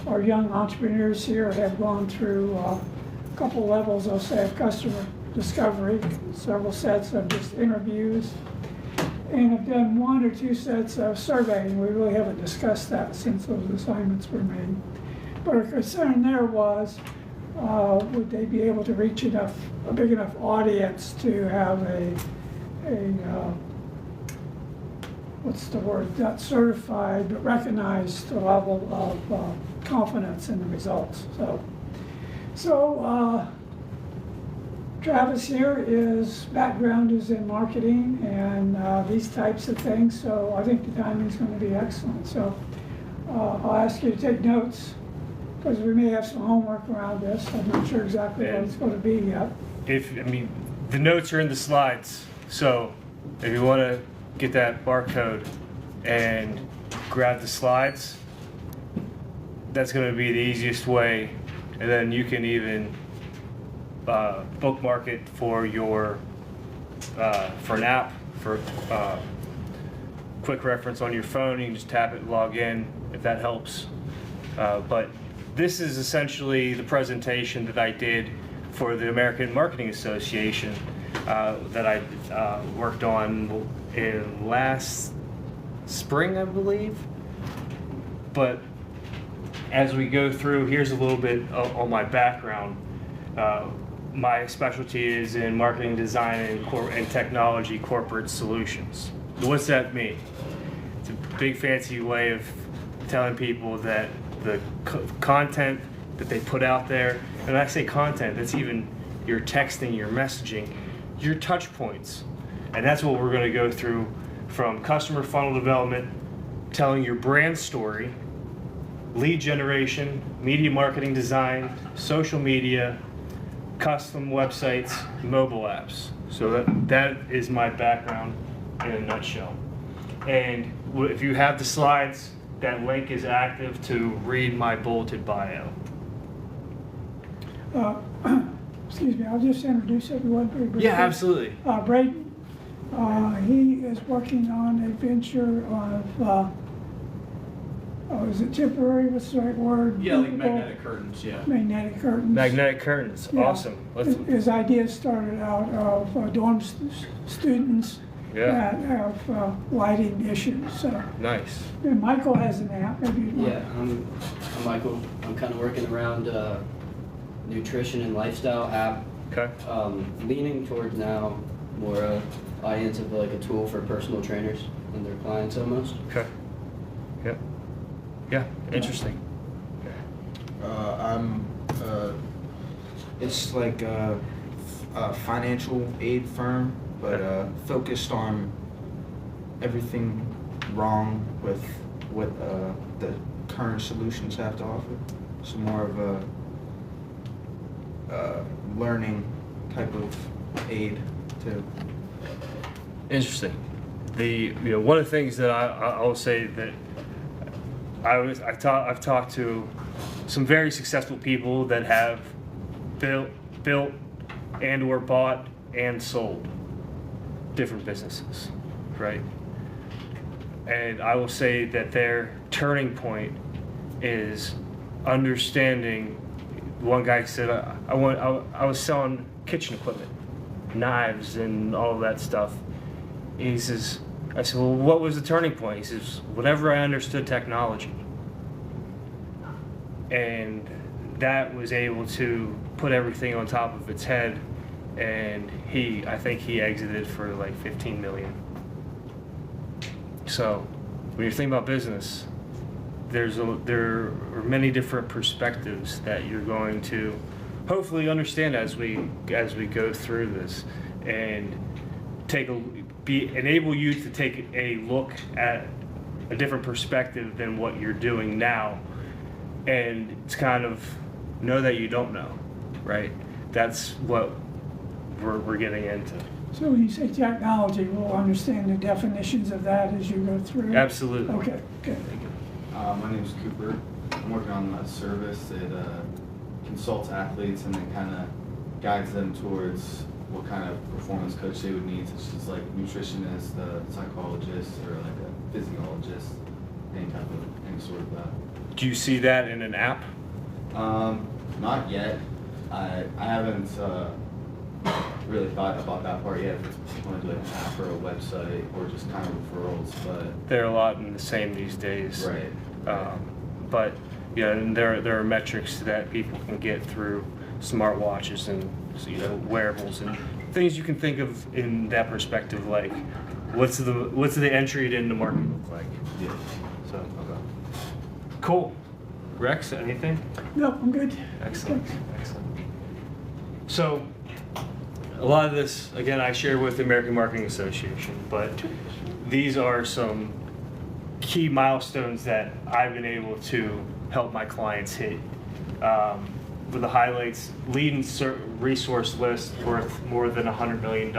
our young entrepreneurs here have gone through a couple levels, I'll say, of customer discovery, several sets of just interviews, and have done 1 or 2 sets of surveying. We really haven't discussed that since those assignments were made. But our concern there was, would they be able to reach a big enough audience to have what's the word, not certified, but recognized level of confidence in the results. So Travis here, his background is in marketing and these types of things, so I think the timing is going to be excellent. So I'll ask you to take notes, because we may have some homework around this. I'm not sure exactly what it's going to be yet. The notes are in the slides, so if you want to get that barcode and grab the slides, that's going to be the easiest way, and then you can even bookmark it for your for an app, for quick reference on your phone. You can just tap it and log in if that helps. But this is essentially the presentation that I did for the American Marketing Association that I worked on in last spring, I believe. But as we go through, here's a little bit on my background. My specialty is in marketing design and technology corporate solutions. What's that mean? It's a big fancy way of telling people that the content that they put out there, and when I say content, that's even your texting, your messaging, your touch points. And that's what we're going to go through, from customer funnel development, telling your brand story, lead generation, media marketing design, social media, custom websites, mobile apps. So that is my background in a nutshell. And if you have the slides, that link is active to read my bulleted bio. Excuse me, I'll just introduce everyone very briefly. Yeah, absolutely. Braden, he is working on a venture of, is it temporary, what's the right word? Yeah, like magnetic curtains, yeah. Magnetic curtains. Magnetic curtains, Yeah. awesome. His idea started out of dorm students that have lighting issues. Nice. And Michael has an app. Maybe Yeah, I'm Michael. I'm kind of working around nutrition and lifestyle app. Okay. Leaning towards now more audience of like a tool for personal trainers and their clients almost. Okay. Yep. Yeah. Interesting. It's like a financial aid firm, but focused on everything wrong with what the current solutions have to offer. So more of a learning type of aid too. Interesting. One of the things that I will say that I've talked to some very successful people that have built and or bought and sold different businesses, right? And I will say that their turning point is understanding. One guy said, I was selling kitchen equipment, knives and all of that stuff. He says, I said, well, what was the turning point? He says, whenever I understood technology. And that was able to put everything on top of its head. And I think he exited for like 15 million. So when you're thinking about business, there are many different perspectives that you're going to hopefully understand as we go through this, and enable you to take a look at a different perspective than what you're doing now, and it's kind of know that you don't know, right? That's what we're getting into. So when you say technology, we'll understand the definitions of that as you go through? Absolutely. Okay, good. My name is Cooper. I'm working on a service that consults athletes and then kind of guides them towards what kind of performance coach they would need, such as like nutritionist, psychologist, or like a physiologist, any sort of Do you see that in an app? Not yet. I haven't really thought about that part yet. If it's going to be like an app or a website or just kind of referrals, but They're a lot in the same these days. right. But yeah, and there are metrics that people can get through smartwatches and wearables and things you can think of in that perspective, like what's the entry into market look like? Yeah. So okay. Cool. Rex, anything? No, I'm good. Excellent. Excellent. So a lot of this, again, I share with the American Marketing Association, but these are some key milestones that I've been able to help my clients hit. With the highlights, lead and resource list worth more than $100 million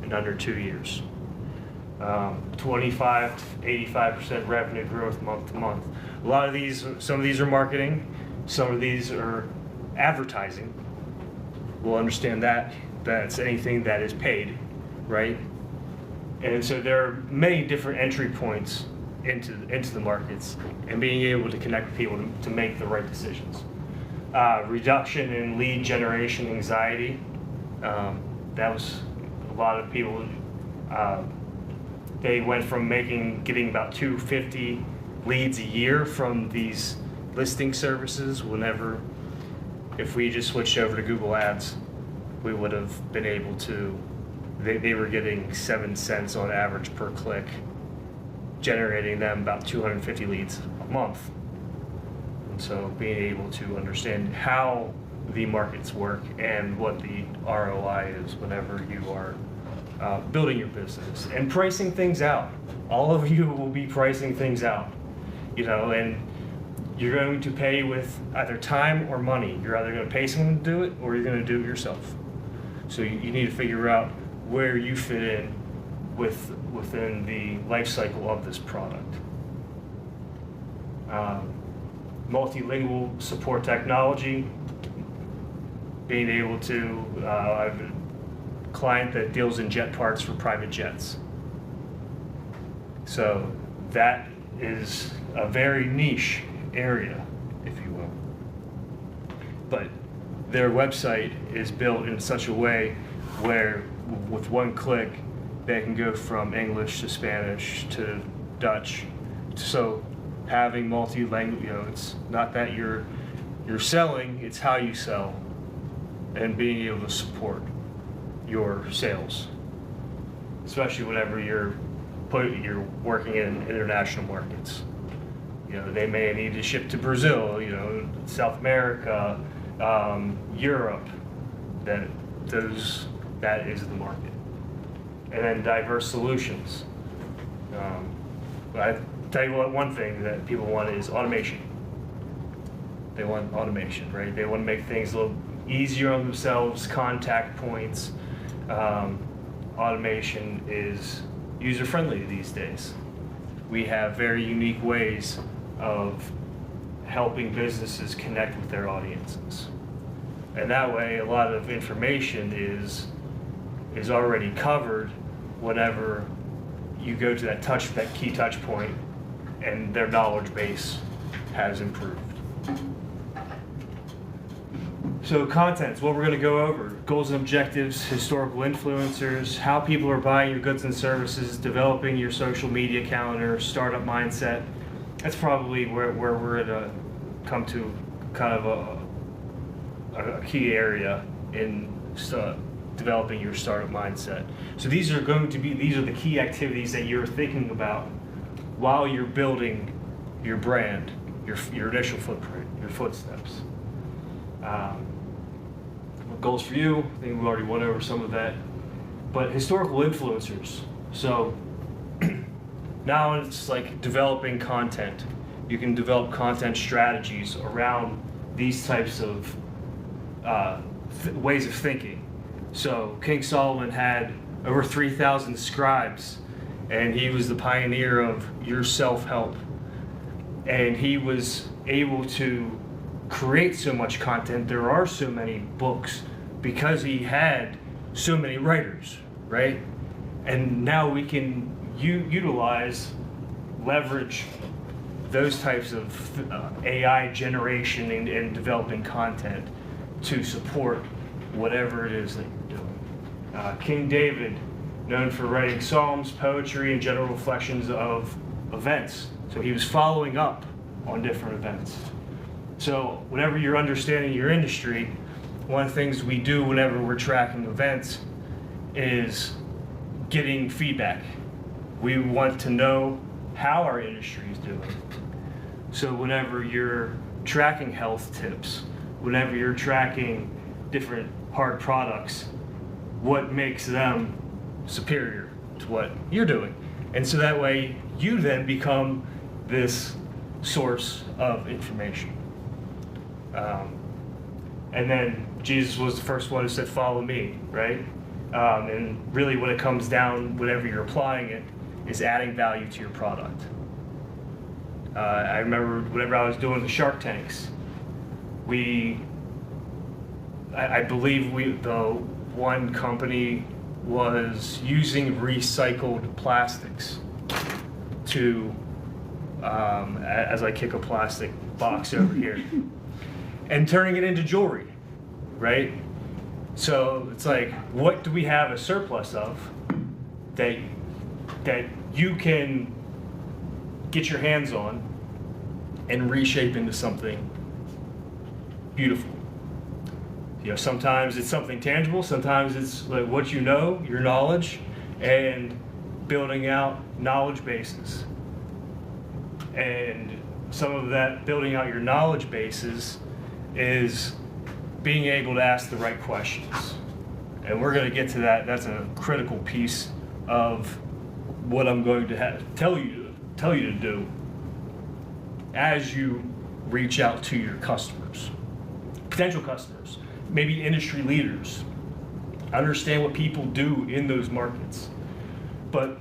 in under 2 years. 25 to 85% revenue growth month to month. A lot of these, some of these are marketing, some of these are advertising. We'll understand that. That's anything that is paid, right? And so there are many different entry points into the markets and being able to connect with people to make the right decisions. Reduction in lead generation anxiety. That was a lot of people. They went from getting about 250 leads a year from these listing services. If we just switched over to Google Ads, we would have been able to. They were getting 7 cents on average per click, generating them about 250 leads a month. And so being able to understand how the markets work and what the ROI is whenever you are building your business and pricing things out. All of you will be pricing things out, and you're going to pay with either time or money. You're either going to pay someone to do it or you're going to do it yourself. So you need to figure out where you fit in within the life cycle of this product. Multilingual support technology, being able to, I have a client that deals in jet parts for private jets. So that is a very niche area, if you will. But their website is built in such a way where with one click, they can go from English to Spanish to Dutch. So having multi-language, it's not that you're selling, it's how you sell, and being able to support your sales, especially whenever you're working in international markets. They may need to ship to Brazil, South America, Europe. That is the market. And then diverse solutions. I tell you what, one thing that people want is automation. They want automation, right? They want to make things a little easier on themselves, contact points. Automation is user-friendly these days. We have very unique ways of helping businesses connect with their audiences. And that way, a lot of information is already covered whenever you go to that key touch point and their knowledge base has improved. So content's what we're going to go over. Goals and objectives, historical influencers, how people are buying your goods and services, developing your social media calendar, startup mindset. That's probably where we're going to come to kind of a key area in developing your startup mindset. So these are the key activities that you're thinking about while you're building your brand, your initial footprint, your footsteps. What goals for you? I think we already went over some of that. But historical influencers. So now it's like developing content. You can develop content strategies around these types of ways of thinking. So King Solomon had over 3,000 scribes, and he was the pioneer of your self-help. And he was able to create so much content. There are so many books because he had so many writers, right? And now we can leverage those types of AI generation and developing content to support whatever it is that you're doing. King David, known for writing psalms, poetry, and general reflections of events. So he was following up on different events. So whenever you're understanding your industry, one of the things we do whenever we're tracking events is getting feedback. We want to know how our industry is doing. So whenever you're tracking health tips, whenever you're tracking different hard products, what makes them superior to what you're doing? And so that way you then become this source of information. And then Jesus was the first one who said, follow me, right? And really when it comes down, whenever you're applying it, is adding value to your product. I remember whenever I was doing the Shark Tanks, I believe the one company was using recycled plastics to, as I kick a plastic box over here, and turning it into jewelry, right? So it's like, what do we have a surplus of that you can get your hands on and reshape into something beautiful? You know, sometimes it's something tangible, sometimes it's like what you know, your knowledge, and building out knowledge bases. And some of that building out your knowledge bases is being able to ask the right questions. And we're going to get to that. That's a critical piece of what I'm going to tell you to do as you reach out to your customers, potential customers, maybe industry leaders. Understand what people do in those markets. But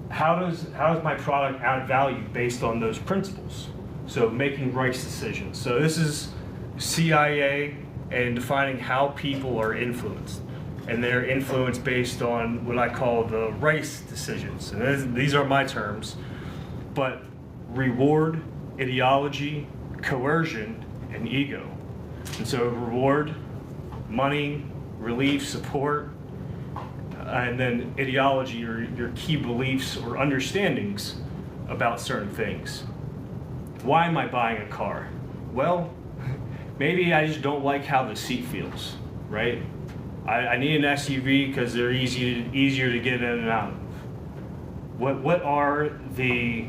how does my product add value based on those principles? So making rights decisions. So this is CIA and defining how people are influenced. And they're influenced based on what I call the rights decisions. And these are my terms. But reward, ideology, coercion, and ego. And so reward, money, relief, support, and then ideology, or your key beliefs or understandings about certain things. Why am I buying a car? Well, maybe I just don't like how the seat feels, right? I need an SUV because they're easier to get in and out of. What are the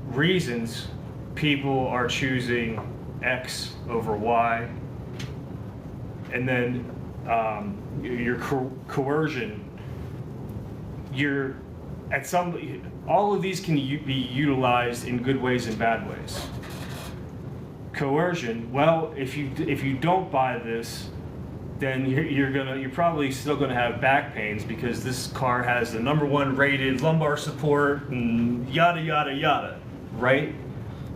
reasons people are choosing X over Y? And then your coercion, all of these can be utilized in good ways and bad ways. Coercion, well, if you don't buy this, then you're probably still gonna have back pains because this car has the #1 rated lumbar support and yada yada yada, right?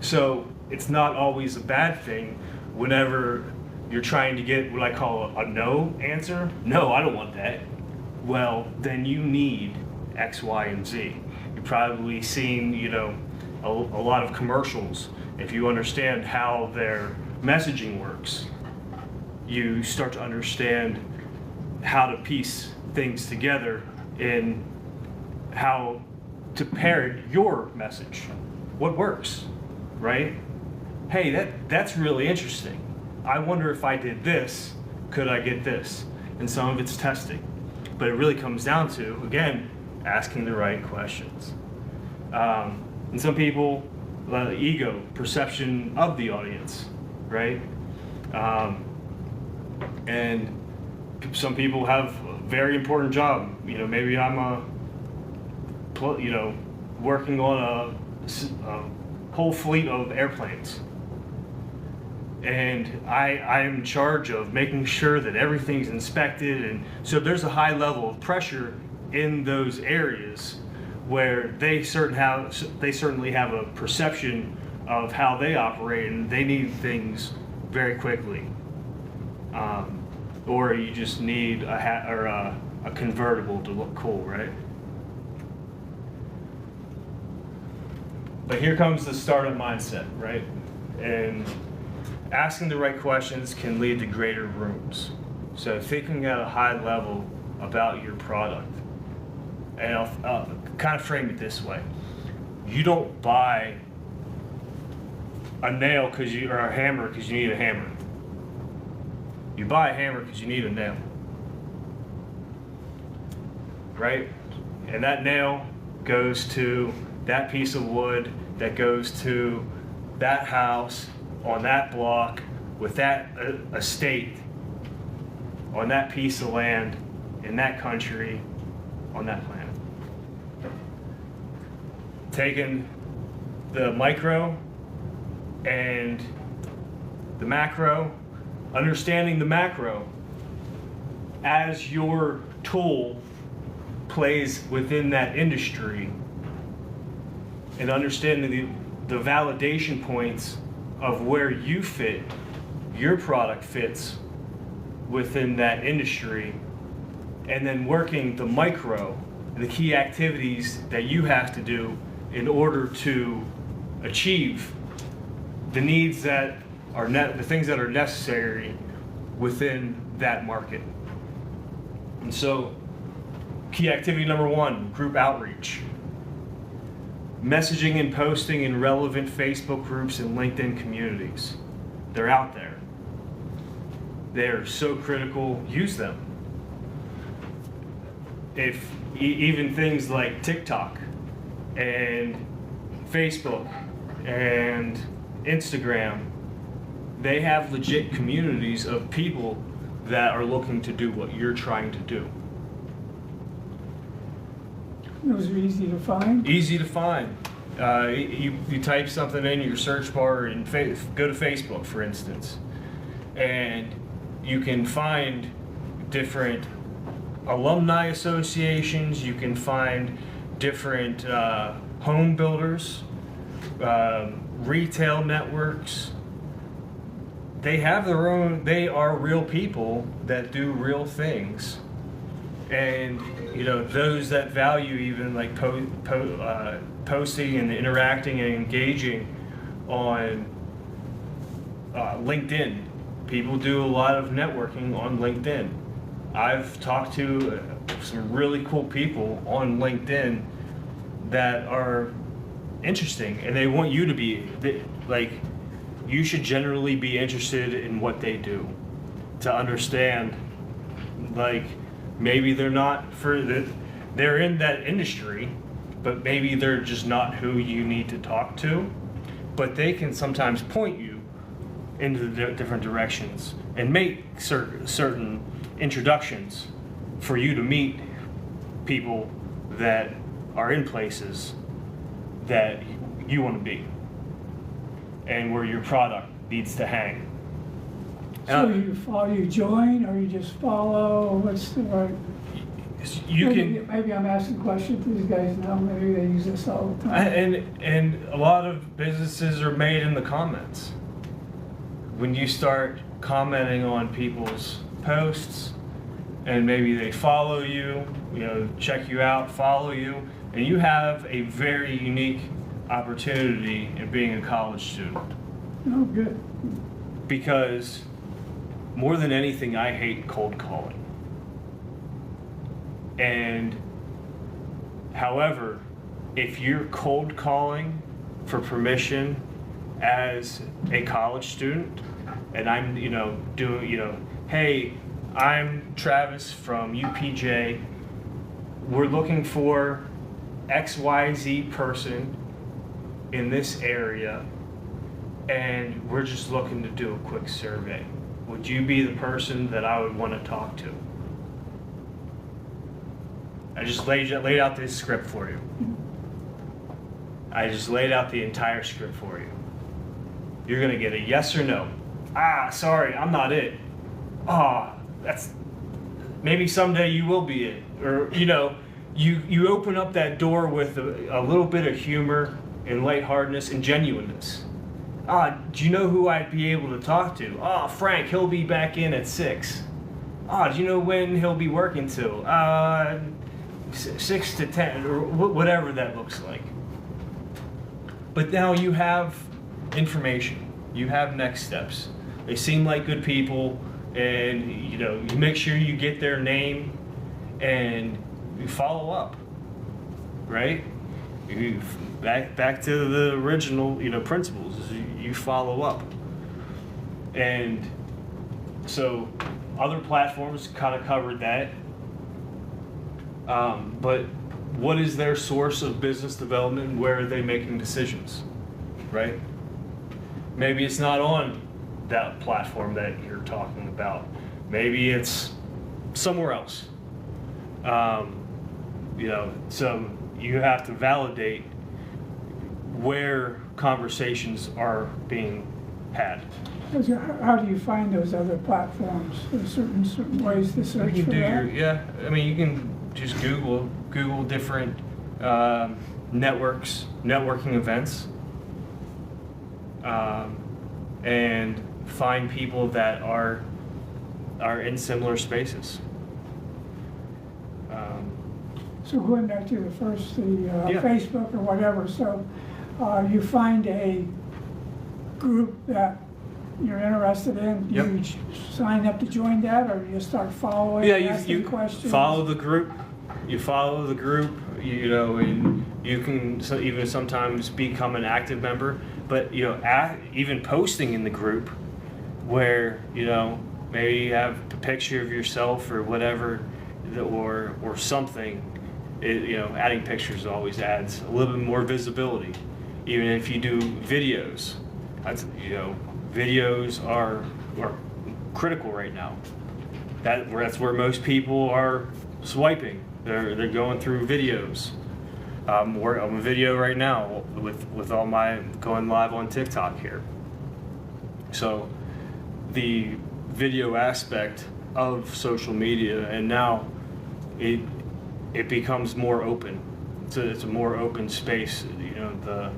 So it's not always a bad thing whenever you're trying to get what I call a no answer. No, I don't want that. Well, then you need X, Y, and Z. You've probably seen, a lot of commercials. If you understand how their messaging works, you start to understand how to piece things together in how to pair your message. What works, right? Hey, that's really interesting. I wonder if I did this, could I get this? And some of it's testing. But it really comes down to, again, asking the right questions. And some people, ego, perception of the audience, right? And some people have a very important job. Maybe I'm working on a whole fleet of airplanes. And I'm in charge of making sure that everything's inspected, and so there's a high level of pressure in those areas where they certainly have a perception of how they operate, and they need things very quickly. Or you just need a hat or a convertible to look cool, right? But here comes the startup mindset, right? And asking the right questions can lead to greater rooms. So thinking at a high level about your product. And I'll kind of frame it this way. You don't buy a nail or a hammer because you need a hammer. You buy a hammer because you need a nail. Right? And that nail goes to that piece of wood that goes to that house on that block with that estate on that piece of land in that country on that planet. Taking the micro and the macro, understanding the macro as your tool plays within that industry, and understanding the validation points of where you fit, your product fits within that industry, and then working the micro, the key activities that you have to do in order to achieve the needs that are the things that are necessary within that market. And so, key activity number 1, group outreach. Messaging and posting in relevant Facebook groups and LinkedIn communities. They're out there. They're so critical. Use them. If even things like TikTok and Facebook and Instagram, they have legit communities of people that are looking to do what you're trying to do. Those are easy to find. Easy to find. You type something in your search bar and go to Facebook, for instance, and you can find different alumni associations. You can find different home builders, retail networks. They have their own. They are real people that do real things. And those that value even like posting and interacting and engaging on LinkedIn. People do a lot of networking on LinkedIn. I've talked to some really cool people on LinkedIn that are interesting, and they want you to be you should generally be interested in what they do to understand maybe they're not they're in that industry, but maybe they're just not who you need to talk to. But they can sometimes point you into the different directions and make certain introductions for you to meet people that are in places that you want to be and where your product needs to hang. So you join, or you just follow? What's the right? Maybe I'm asking questions these guys now. Maybe they use this all the time. And a lot of businesses are made in the comments. When you start commenting on people's posts, and maybe they follow you, check you out, follow you, and you have a very unique opportunity in being a college student. Oh, good. Because more than anything, I hate cold calling. And however, if you're cold calling for permission as a college student, and I'm, doing, hey, I'm Travis from UPJ. We're looking for XYZ person in this area, and we're just looking to do a quick survey. Would you be the person that I would want to talk to? I just laid out this script for you. I just laid out the entire script for you. You're gonna get a yes or no. Sorry, I'm not it. That's maybe someday you will be it. Or you open up that door with a little bit of humor and lightheartedness and genuineness. Do you know who I'd be able to talk to? Frank, he'll be back in at 6. Do you know when he'll be working till? 6 to 10, or whatever that looks like. But now you have information. You have next steps. They seem like good people, and you know, you make sure you get their name and you follow up, right? You, back to the original, you know, principles. Is you follow up, and so other platforms kind of covered that. But what is their source of business development? Where are they making decisions, right? Maybe it's not on that platform that you're talking about. Maybe it's somewhere else. You know, so you have to validate where conversations are being had. How do you find those other platforms? There's certain ways to search You for can do that? yeah. I mean, you can just Google different networking events, and find people that are in similar spaces. So going back to the first, Yeah. Facebook or whatever, so you find a group that you're interested in, Yep. you sign up to join that, or you start following, Yeah, asking you questions? follow the group. You follow the group, you know, and you can even sometimes become an active member. But you know, even posting in the group, where you know maybe you have a picture of yourself or whatever, or something. You know, adding pictures always adds a little bit more visibility. Even if you do videos, videos are critical right now. That's where most people are swiping. They're going through videos. I'm a video right now with all my going live on TikTok here. So the video aspect of social media, and now it becomes more open. It's a more open space. You know,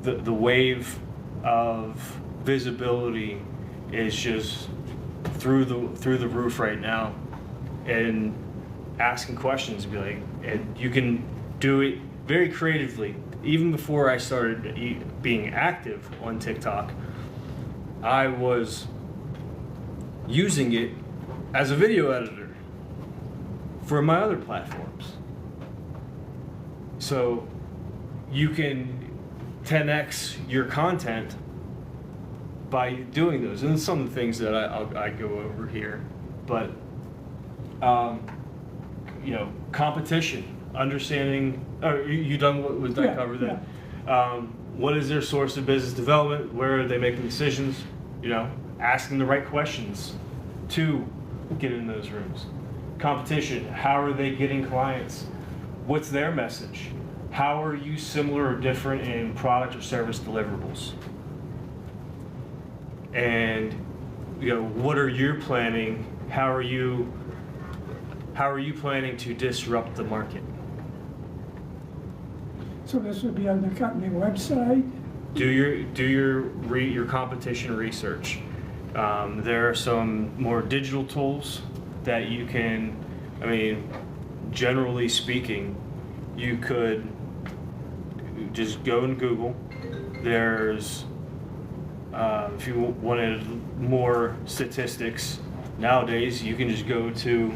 the wave of visibility is just through the roof right now, and asking questions, be like, and you can do it very creatively. Even before I started being active on TikTok, I was using it as a video editor for my other platforms. So you can 10x your content by doing those, and some of the things that I go over here. But you know, competition, understanding. Oh, you done what was that cover that? Yeah. What is their source of business development? Where are they making decisions? You know, asking the right questions to get in those rooms. Competition, how are they getting clients? What's their message? How are you similar or different in product or service deliverables? And you know, what are you planning? How are you planning to disrupt the market? So this would be on the company website? Do your competition research. There are some more digital tools that you can, I mean, generally speaking, you could just go and Google. There's, if you wanted more statistics, nowadays you can just go to,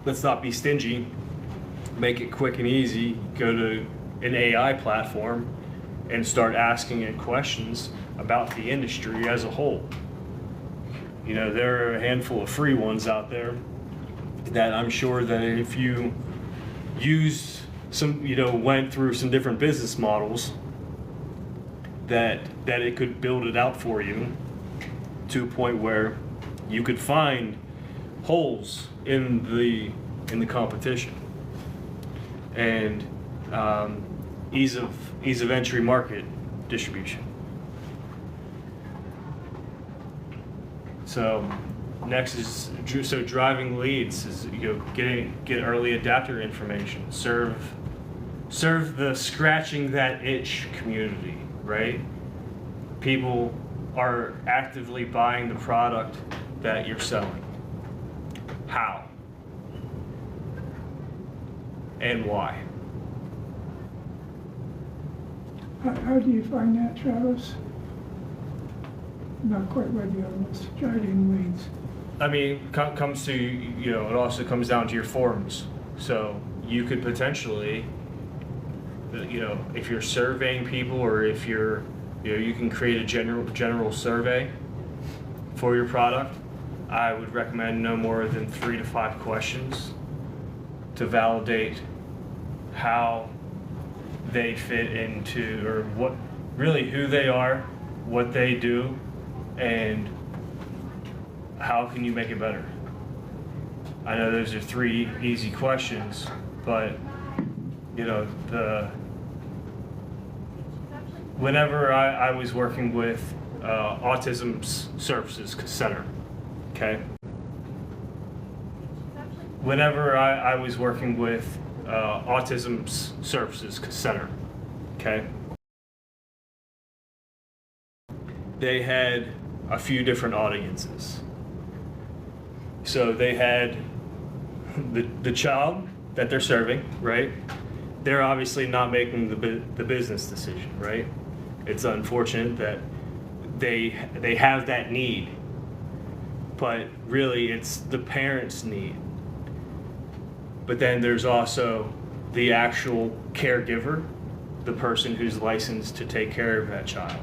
let's not be stingy, make it quick and easy, go to an AI platform and start asking it questions about the industry as a whole. You know, there are a handful of free ones out there that I'm sure that if you used some, you know, went through some different business models, that it could build it out for you to a point where you could find holes in the competition, and ease of entry market distribution. So next is driving leads is, you know, get early adapter information, serve the scratching that itch community, right? People are actively buying the product that you're selling. How and why? How do you find that, Travis? I'm not quite with you on this, driving weeds. I mean, comes to, you know, it also comes down to your forums. So you could potentially, you know, if you're surveying people, or if you're, you know, you can create a general survey for your product. I would recommend no more than 3 to 5 questions to validate how they fit into, or what, really who they are, what they do, and how can you make it better. I know those are 3 easy questions, but you know, whenever I was working with Autism Services Center, okay? Whenever I was working with Autism Services Center, okay? They had a few different audiences. So they had the child that they're serving, right? They're obviously not making the business decision, right? It's unfortunate that they have that need, but really it's the parents' need. But then there's also the actual caregiver, the person who's licensed to take care of that child.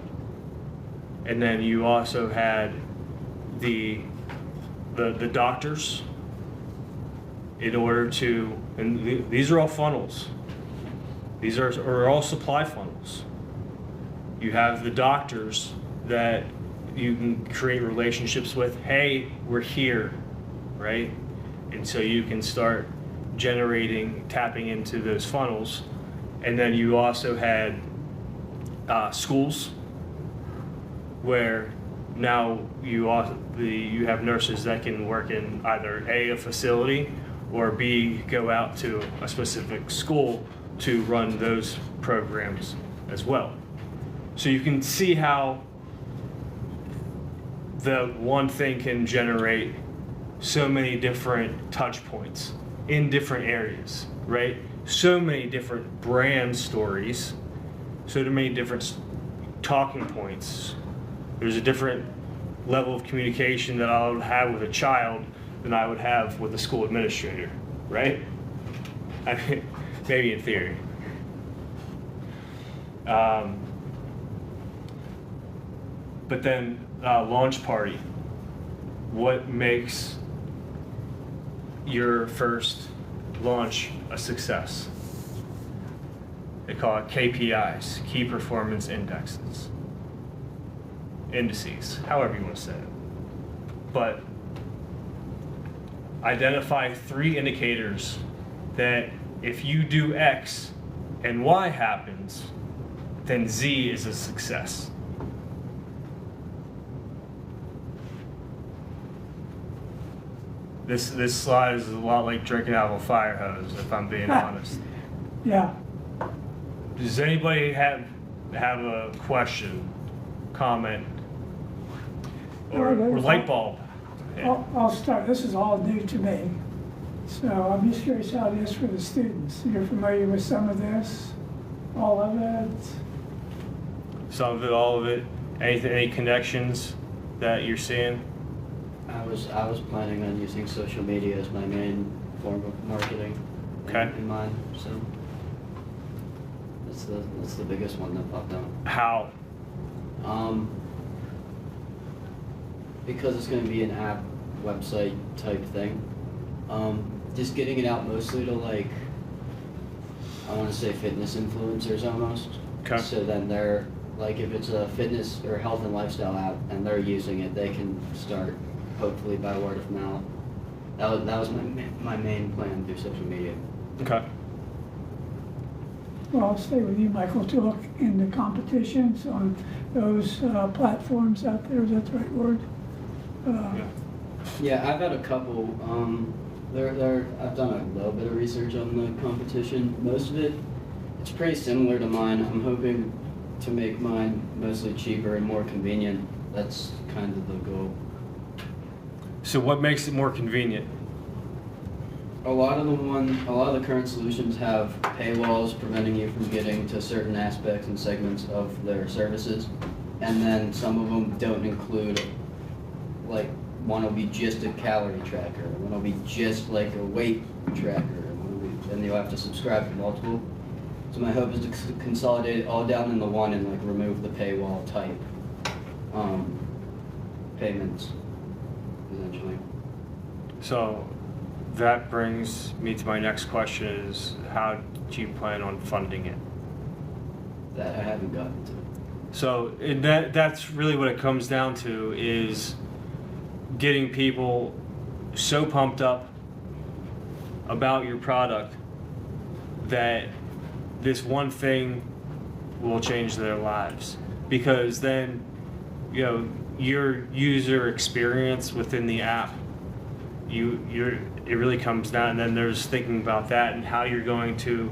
And then you also had the doctors, in order to, and these are all funnels. These are all supply funnels. You have the doctors that you can create relationships with. Hey, we're here, right? And so you can start tapping into those funnels. And then you also had schools, where now you have nurses that can work in either a facility, or B, go out to a specific school to run those programs as well. So you can see how the one thing can generate so many different touch points in different areas, right? So many different brand stories, so many different talking points. There's a different level of communication that I would have with a child than I would have with a school administrator, right? I mean, maybe in theory. But then launch party. What makes your first launch a success? They call it KPIs, key performance indices, however you want to say it. But identify 3 indicators that if you do X and Y happens, then Z is a success. This slide is a lot like drinking out of a fire hose, if I'm being honest. Yeah. Does anybody have a question, comment, or light bulb? I'll start. This is all new to me. So I'm just curious how it is for the students. You're familiar with some of this, all of it? Some of it, all of it? Any connections that you're seeing? I was planning on using social media as my main form of marketing in mine, so that's the biggest one that popped out. How? Because it's going to be an app website type thing. Just getting it out mostly to, like, I want to say fitness influencers almost. Okay. So then they're, like, if it's a fitness or health and lifestyle app and they're using it, they can start hopefully by word of mouth. That was my main plan through social media. Okay. Well, I'll stay with you, Michael, to look into competitions on those platforms out there. Is that the right word? Yeah, I've had a couple. I've done a little bit of research on the competition. Most of it, it's pretty similar to mine. I'm hoping to make mine mostly cheaper and more convenient. That's kind of the goal. So what makes it more convenient? a lot of the current solutions have paywalls preventing you from getting to certain aspects and segments of their services, and then some of them don't include, like, one will be just a calorie tracker, one will be just like a weight tracker, and you'll have to subscribe to multiple. So my hope is to consolidate it all down into one and like remove the paywall type payments, essentially. So that brings me to my next question is, how do you plan on funding it? That I haven't gotten to. So and that's really what it comes down to, is getting people so pumped up about your product that this one thing will change their lives. Because then, you know, your user experience within the app, it really comes down, and then there's thinking about that and how you're going to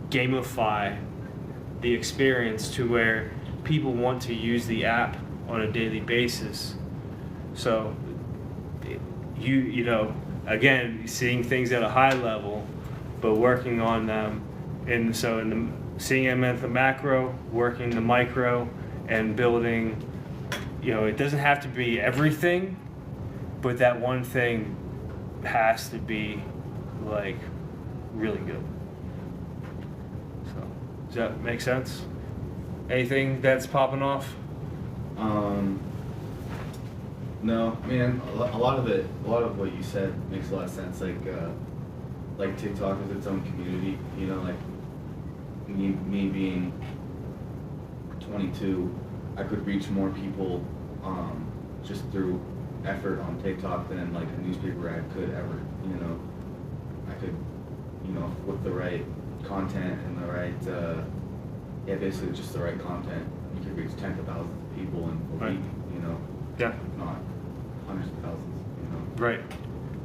gamify the experience to where people want to use the app on a daily basis. So you know, again, seeing things at a high level, but working on them, and so seeing them at the macro, working the micro, and building. You know, it doesn't have to be everything, but that one thing has to be like really good. So does that make sense? Anything that's popping off? No, I mean, a lot of what you said makes a lot of sense. Like TikTok is its own community. You know, like me being 22, I could reach more people just through effort on TikTok than like a newspaper ad could ever. You know, I could, you know, with the right content and the right, basically just the right content, you could reach tens of thousands of people in a week. You know, Yeah. if not hundreds of thousands. You know. Right.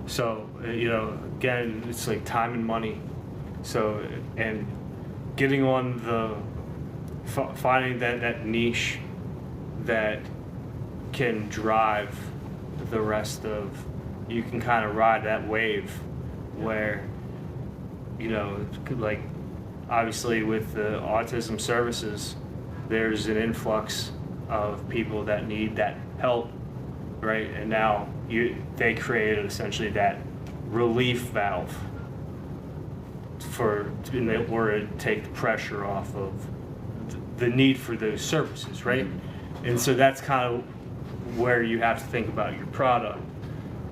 So, you know, again, it's like time and money. So, and getting on finding that niche that can drive the rest of, you can kind of ride that wave where, you know, like obviously with the autism services, there's an influx of people that need that help, right? And now they created essentially that relief valve in order to take the pressure off of the need for those services, right? And so that's kind of where you have to think about your product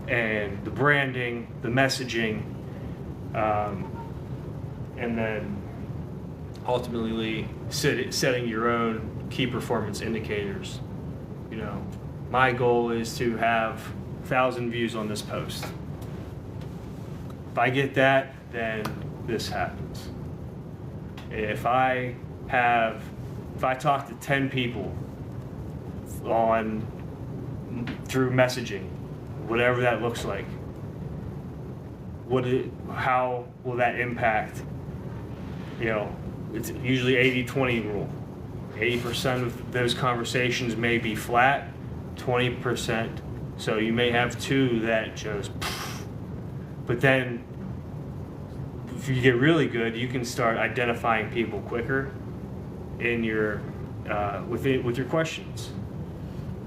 and the branding, the messaging, and then ultimately setting your own key performance indicators. You know, my goal is to have 1,000 views on this post. If I get that, then this happens. If I talk to 10 people through messaging, whatever that looks like, how will that impact? You know, it's usually 80-20 rule. 80% of those conversations may be flat, 20%. So you may have two that just, but then if you get really good, you can start identifying people quicker in your with your questions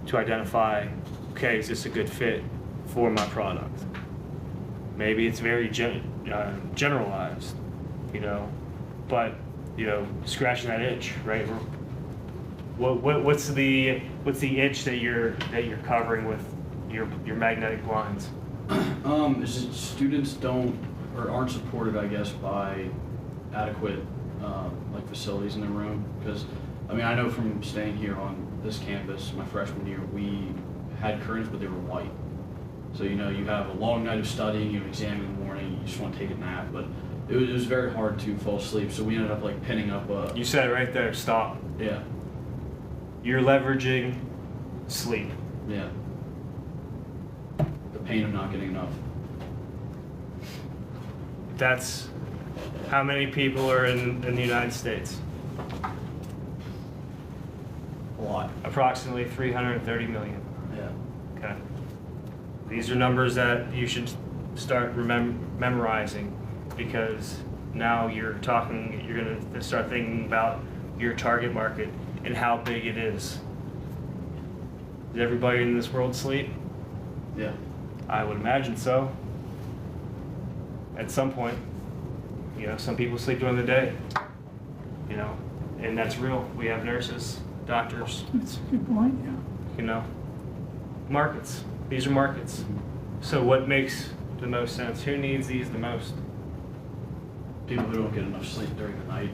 to identify, okay, is this a good fit for my product? Maybe it's very generalized, you know, but you know, scratching that itch, right? What's the itch that you're covering with your magnetic blinds? It's just students don't or aren't supported, I guess, by adequate like facilities in their room. Because I mean, I know from staying here on this campus, my freshman year, we had curtains, but they were white. So you know, you have a long night of studying, you have an exam in the morning, you just want to take a nap, but it was very hard to fall asleep. So we ended up like pinning up a. You said it right there. Stop. Yeah. You're leveraging sleep. Yeah. The pain of not getting enough. That's how many people are in the United States? A lot. Approximately 330 million. Yeah. Okay. These are numbers that you should start memorizing, because now you're going to start thinking about your target market and how big it is. Does everybody in this world sleep? Yeah. I would imagine so. At some point, some people sleep during the day, and that's real. We have nurses, doctors, That's a good point, yeah. Markets. These are markets. So what makes the most sense? Who needs these the most? People who don't get enough sleep during the night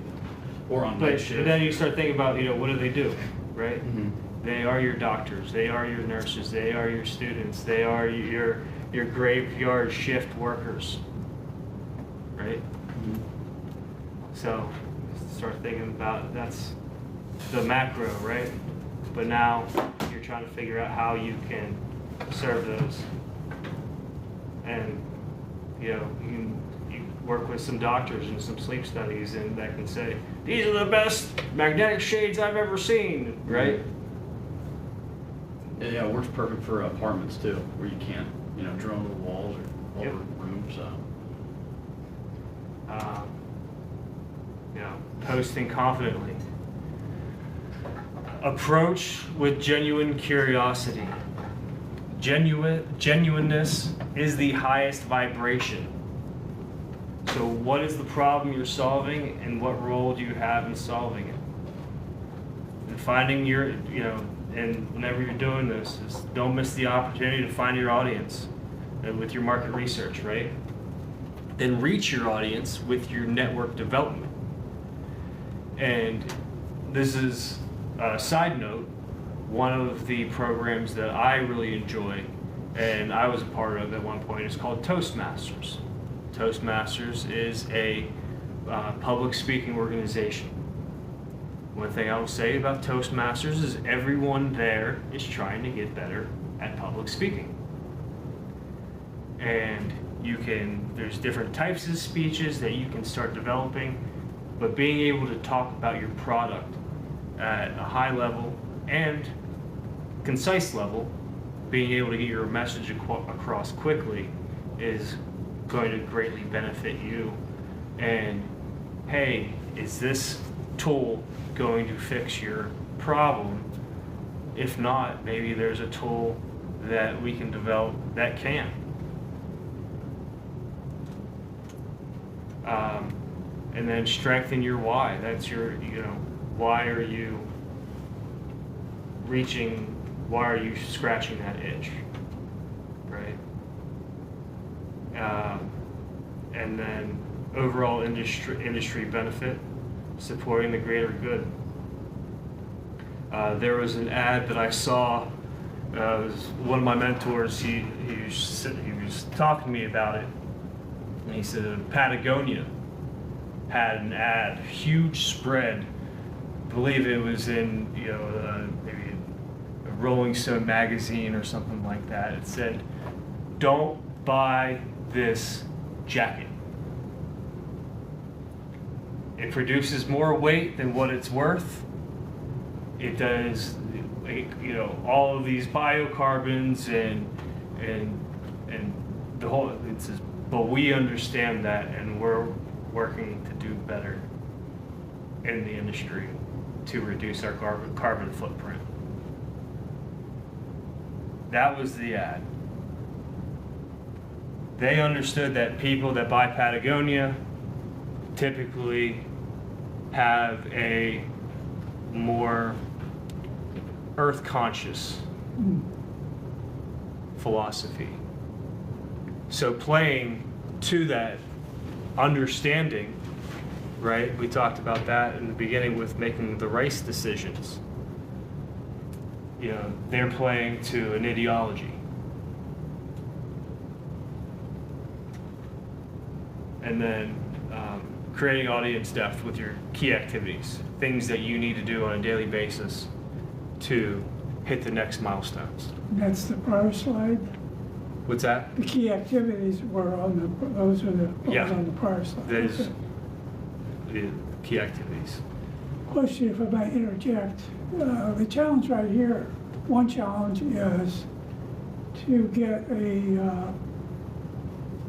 or on night But shift. then you start thinking about, what do they do, right? Mhm. They are your doctors, they are your nurses, they are your students, they are your graveyard shift workers, right? Mhm. So start thinking about, that's the macro, right? But now you're trying to figure out how you can serve those. And you work with some doctors and some sleep studies, and that can say, these are the best magnetic shades I've ever seen, right? Yeah, it works perfect for apartments too, where you can't, drill into the walls or Yep. over rooms. So. Posting confidently. Approach with genuine curiosity. Genuineness is the highest vibration. So what is the problem you're solving, and what role do you have in solving it? And finding your, and whenever you're doing this, is don't miss the opportunity to find your audience with your market research, right? Then reach your audience with your network development. And this is a side note, one of the programs that I really enjoy, and I was a part of at one point, is called Toastmasters. Toastmasters is a public speaking organization. One thing I will say about Toastmasters is everyone there is trying to get better at public speaking. And there's different types of speeches that you can start developing, but being able to talk about your product at a high level and concise level, being able to get your message across quickly is going to greatly benefit you. And hey, is this tool going to fix your problem? If not, maybe there's a tool that we can develop that can. And then strengthen your why. That's your, why are you scratching that itch, right? And then overall industry benefit, supporting the greater good. There was an ad that I saw. It was one of my mentors. He was talking to me about it, and he said Patagonia had an ad, huge spread. I believe it was in maybe a Rolling Stone magazine or something like that. It said, "Don't buy this jacket. It produces more weight than what it's worth. It does, all of these biocarbons and the whole." It says, "But we understand that, and we're working to do better in the industry to reduce our carbon footprint." That was the ad. They understood that people that buy Patagonia typically have a more earth conscious philosophy. So playing to that understanding, right? We talked about that in the beginning with making the race decisions. They're playing to an ideology. And then creating audience depth with your key activities, things that you need to do on a daily basis to hit the next milestones. That's the prior slide. What's that? The key activities were those are Yeah. on the prior slide. That is Okay. the key activities. Question, if I might interject. The challenge right here, one challenge is to get a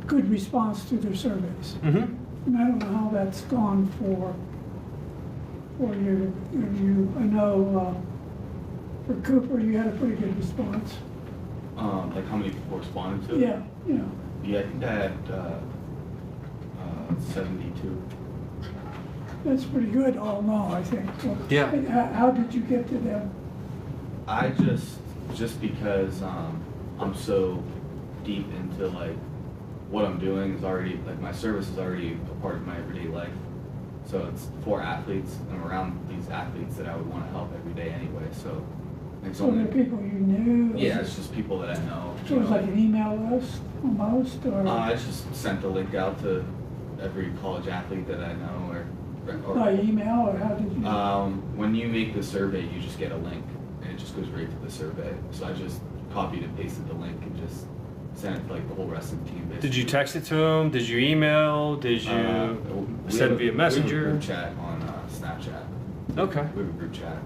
good response to their surveys. Mm-hmm. And I don't know how that's gone for you. I know for Cooper, you had a pretty good response. Like how many people responded to it? Yeah, you know. Yeah, I think I had 72. That's pretty good all in all, I think. So, Yeah. How did you get to them? I just because I'm so deep into like what I'm doing is already like my service is already a part of my everyday life. So it's for athletes and I'm around these athletes that I would want to help every day anyway. So it's So they're people you knew? yeah, it's just people that I know. So it was like an email list almost, or? I just sent a link out to every college athlete that I know, or By email, or how did you? when you make the survey, you just get a link, and it just goes right to the survey. So I just copied and pasted the link and just sent it to like the whole rest of the team. Basically. Did you text it to them? Did you email? Did you send via We Messenger? have a group chat on Snapchat. Okay. We have a group chat.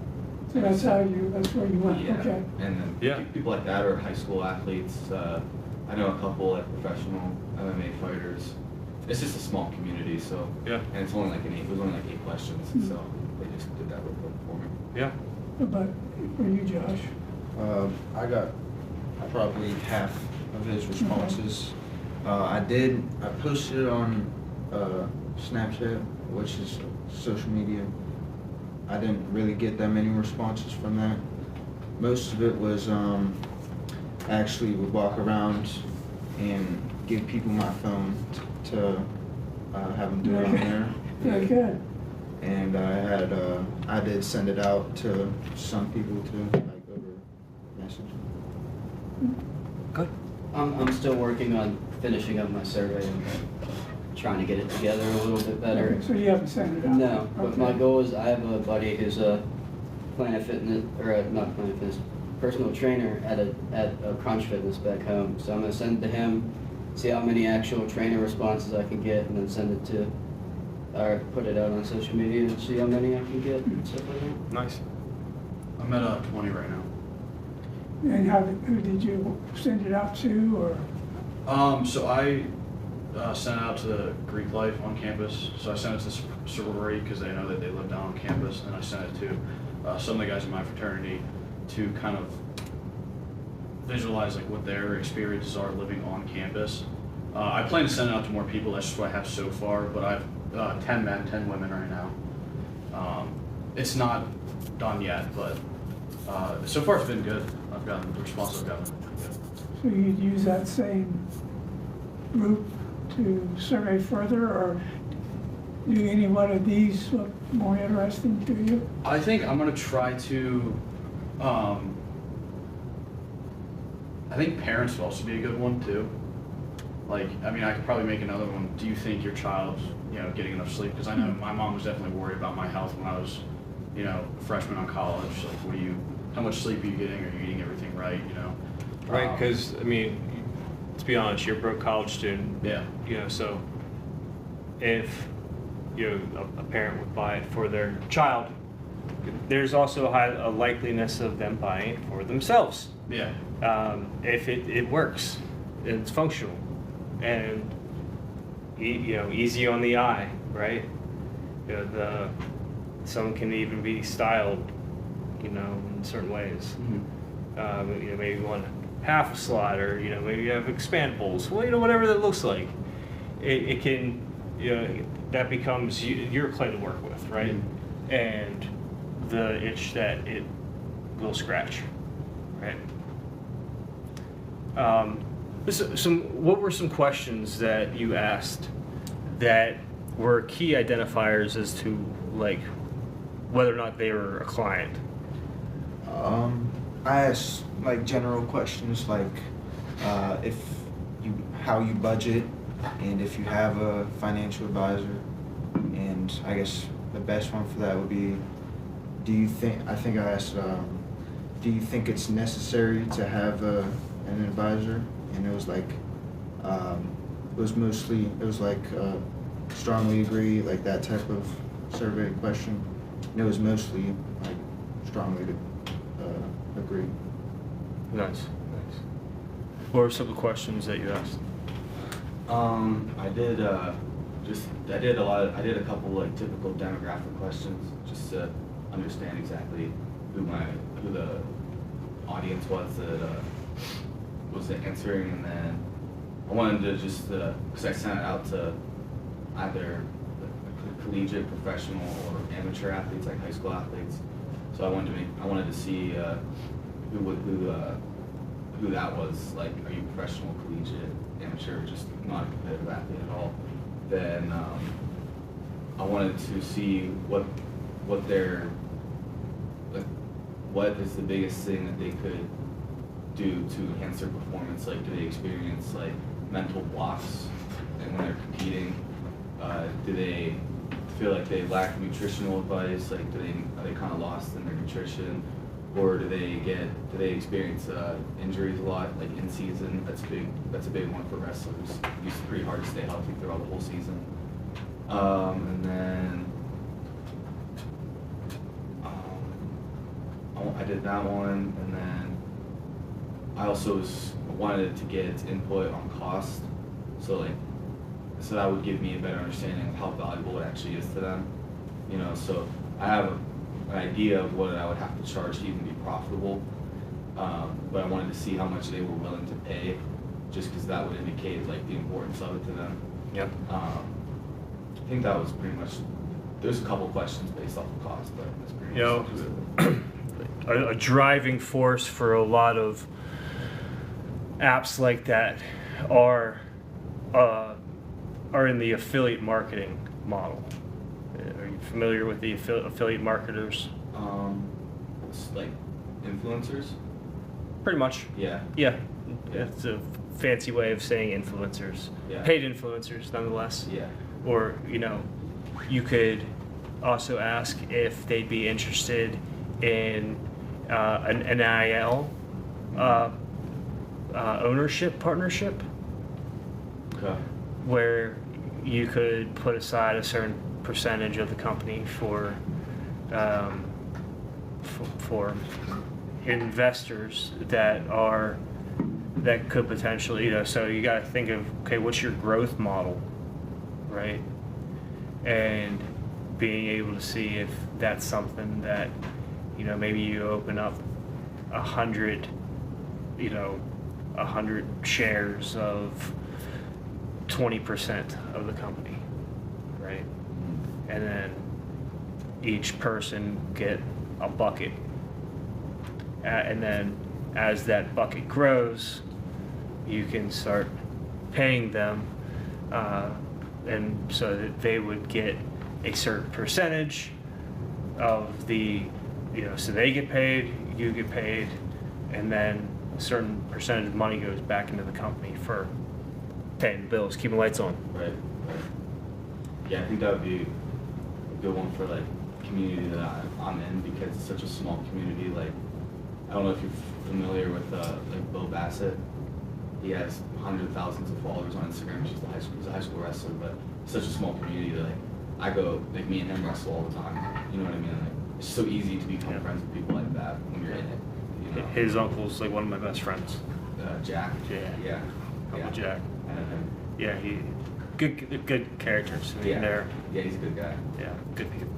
So that's where you went, Yeah. okay. And then Yeah. people like that are high school athletes. I know a couple like professional MMA fighters. It's just a small community, so Yeah. and it's only like it was only like 8 questions, Mhm. so they just did that real quick for me. Yeah. But for you, Josh, I got probably half of his responses. I posted it on Snapchat, which is social media. I didn't really get that many responses from that. Most of it was actually would walk around and give people my phone to have them do it on there. very good. And I did send it out to some people too, like over Messenger. Good. I'm still working on finishing up my survey and trying to get it together a little bit better. Okay, so you haven't sent it out? No, but Okay. my goal is I have a buddy who's a Planet Fitness, or not Planet Fitness, personal trainer at a Crunch Fitness back home. So I'm gonna send it to him, see how many actual trainer responses I can get, and then send it to, or put it out on social media and see how many I can get and stuff like that. Nice. I'm at 20 right now. And who did you send it out to, or? So I sent it out to Greek Life on campus. So I sent it to sorority because they know that they live down on campus, and I sent it to some of the guys in my fraternity to kind of visualize like what their experiences are living on campus. I plan to send it out to more people. That's just what I have so far. But I've 10 men, 10 women right now. It's not done yet, but so far it's been good. I've gotten the response I've gotten. So you'd use that same group to survey further, or do any one of these look more interesting to you? I think I'm gonna try to. I think parents would also be a good one too. Like, I mean, I could probably make another one. Do you think your child's, getting enough sleep? Because I know my mom was definitely worried about my health when I was, a freshman on college. Like, how much sleep are you getting? Are you eating everything right? Right, because I mean, to be honest, you're a broke college student. Yeah. So if a parent would buy it for their child, there's also a likeliness of them buying it for themselves. Yeah. If it works, it's functional, and easy on the eye, right? Some can even be styled, in certain ways. Mm-hmm. Maybe one half a slot, or maybe you have expandables. Well, whatever that looks like, it can, that becomes your clay to work with, right? Mm-hmm. And the itch that it will scratch, right? What were some questions that you asked that were key identifiers as to like whether or not they were a client? I asked like general questions like how you budget and if you have a financial advisor, and I guess the best one for that would be, I asked, do you think it's necessary to have an advisor? And it was like, strongly agree, like that type of survey question. And it was mostly like strongly agree. Nice. What were some of the questions that you asked? I did I did a couple like typical demographic questions just to understand exactly who the audience was that was answering, and then I wanted to just because I sent it out to either collegiate, professional, or amateur athletes, like high school athletes. So I wanted to see who that was. Like, are you professional, collegiate, amateur, just not a competitive athlete at all? Then I wanted to see what is the biggest thing that they could do to enhance their performance. Like, do they experience like mental blocks and when they're competing? Do they feel like they lack nutritional advice? Like, are they kind of lost in their nutrition, or do they experience injuries a lot, like in season? That's a big one for wrestlers. It's pretty hard to stay healthy throughout the whole season. And then I did that one, and then I also wanted to get input on cost. So that would give me a better understanding of how valuable it actually is to them. You know, so I have an idea of what I would have to charge to even be profitable, but I wanted to see how much they were willing to pay, just because that would indicate like the importance of it to them. Yep. I think that was pretty much. There's a couple questions based off of cost, but that's pretty much a driving force for a lot of apps like that are in the affiliate marketing model. Are you familiar with the affiliate marketers? It's like influencers. Pretty much. Yeah. Yeah. It's a fancy way of saying influencers. Yeah. Paid influencers, nonetheless. Yeah. Or, you could also ask if they'd be interested in an NIL ownership partnership, Okay. where you could put aside a certain percentage of the company for investors that could potentially, so you got to think of, okay, what's your growth model, right? And being able to see if that's something that, maybe you open up 100 shares of 20% of the company, right? And then each person get a bucket. And then as that bucket grows, you can start paying them, and so that they would get a certain percentage of the, so they get paid, you get paid, and then a certain percentage of money goes back into the company for paying the bills, keeping the lights on. Right. Yeah, I think that would be a good one for like community that I'm in, because it's such a small community. Like, I don't know if you're familiar with like Bill Bassett. He has hundreds of thousands of followers on Instagram. He's a high school wrestler, but it's such a small community that I go, like, me and him wrestle all the time. You know what I mean? Like, it's so easy to become friends with people like that when you're in it. His uncle's like one of my best friends. Jack. Yeah. Uncle Jack. I know him. Yeah, he good characters. I mean, Yeah, he's a good guy. Yeah, good people.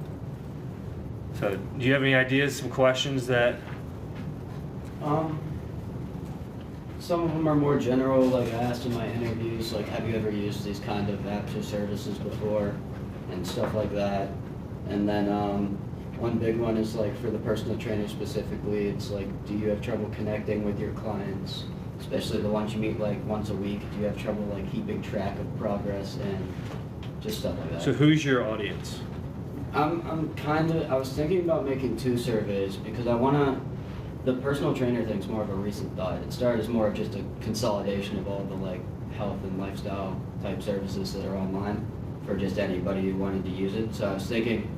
So, do you have any ideas, some questions that? Some of them are more general, like I asked in my interviews, like, have you ever used these kind of apps or services before, and stuff like that. And then one big one is like for the personal trainer specifically, it's like, do you have trouble connecting with your clients, especially the ones you meet like once a week? Do you have trouble like keeping track of progress and just stuff like that? So who's your audience? I was thinking about making 2 surveys because the personal trainer thing's more of a recent thought. It started as more of just a consolidation of all the like health and lifestyle type services that are online for just anybody who wanted to use it. So I was thinking,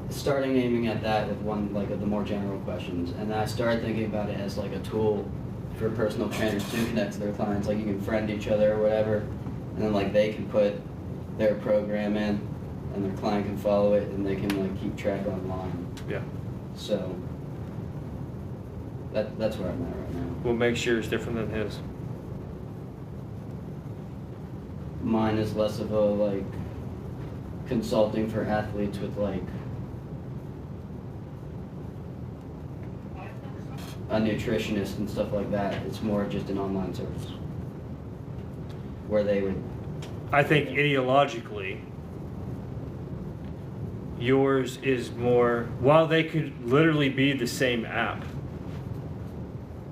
starting aiming at that with one like of the more general questions, and then I started thinking about it as like a tool for personal trainers to connect to their clients. Like, you can friend each other or whatever, and then like they can put their program in, and their client can follow it, and they can like keep track online. Yeah. So that's where I'm at right now. What makes yours different than his? mine is less of a like consulting for athletes with like a nutritionist and stuff like that. It's more just an online service where they would. I think ideologically, yours is more, while they could literally be the same app,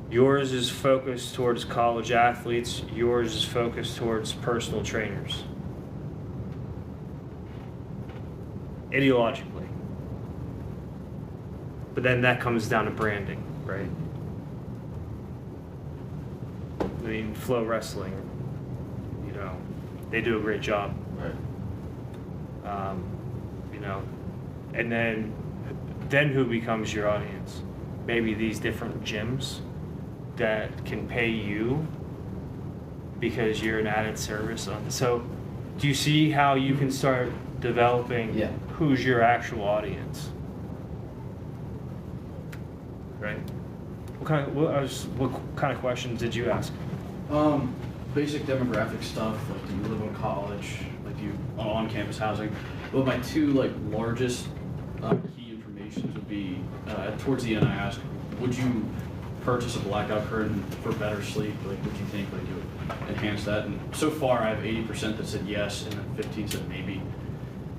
yours is focused towards college athletes, yours is focused towards personal trainers. Ideologically. But then that comes down to branding, right? I mean, Flow Wrestling, you know, they do a great job. Right. You know, and then who becomes your audience? Maybe these different gyms that can pay you because you're an added service on. So, do you see how you can start developing Yeah. who's your actual audience? Right. What kind of questions did you ask? Basic demographic stuff, like do you live in college, like do you on-campus housing. But my two like largest key informations would be towards the end I asked, would you purchase a blackout curtain for better sleep? Like, would you think like it would enhance that? And so far I have 80% that said yes, and then 15 said maybe.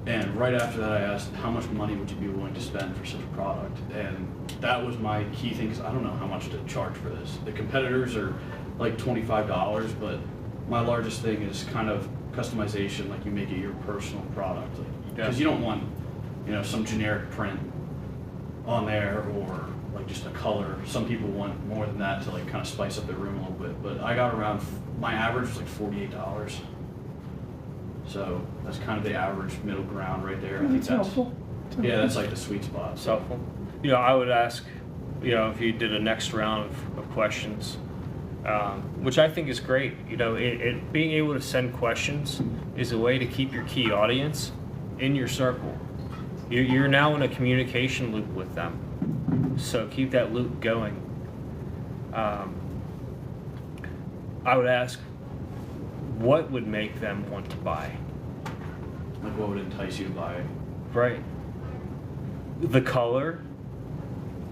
And right after that I asked, how much money would you be willing to spend for such a product? And that was my key thing, because I don't know how much to charge for this. The competitors are like $25, but my largest thing is kind of customization, like you make it your personal product. Because you don't want, you know, some generic print on there or like just a color. Some people want more than that to like kind of spice up their room a little bit. But I got around, my average was like $48. So that's kind of the average middle ground right there. I think That's helpful. yeah, that's like the sweet spot. It's helpful. You know, I would ask, you know, if you did a next round of questions, which I think is great. You know, being able to send questions is a way to keep your key audience in your circle. You're now in a communication loop with them, so keep that loop going. I would ask, what would make them want to buy? Like what would entice you to buy it? Right. The color,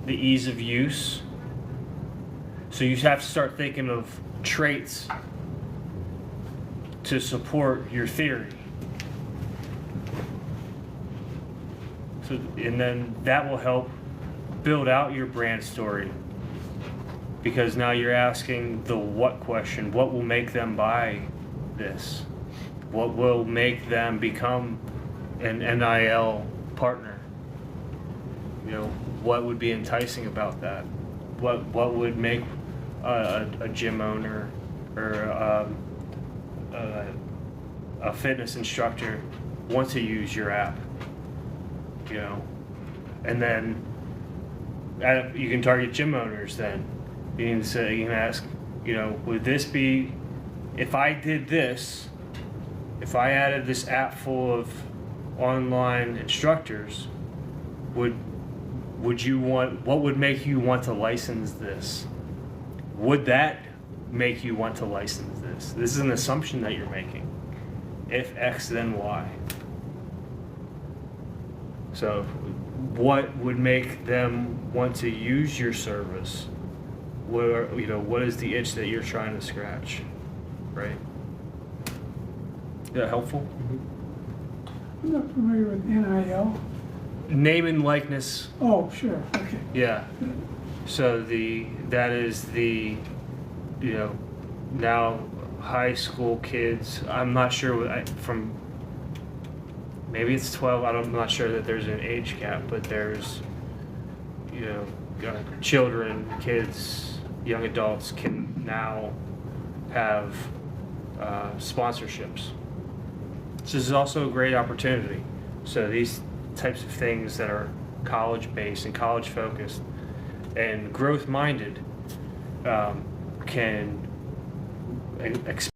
the ease of use. So you have to start thinking of traits to support your theory. So, and then that will help build out your brand story. Because now you're asking the what question. What will make them buy this? What will make them become an NIL partner? You know, what would be enticing about that? What would make a gym owner or a fitness instructor want to use your app? You know, and then you can target gym owners. Then you can say, you can ask, you know, would this be, if I did this, if I added this app full of online instructors, would you want, what would make you want to license this? Would that make you want to license this? This is an assumption that you're making. If X, then Y. So what would make them want to use your service? What is the itch that you're trying to scratch, right? Is that helpful? I'm not familiar with NIL. Name and likeness. Oh, sure, okay. Yeah. So that is the, you know, now high school kids. I'm not sure from. Maybe it's 12. I'm not sure that there's an age cap, but there's, you know, children, kids, young adults can now have sponsorships. This is also a great opportunity. So these types of things that are college-based and college-focused and growth-minded can expand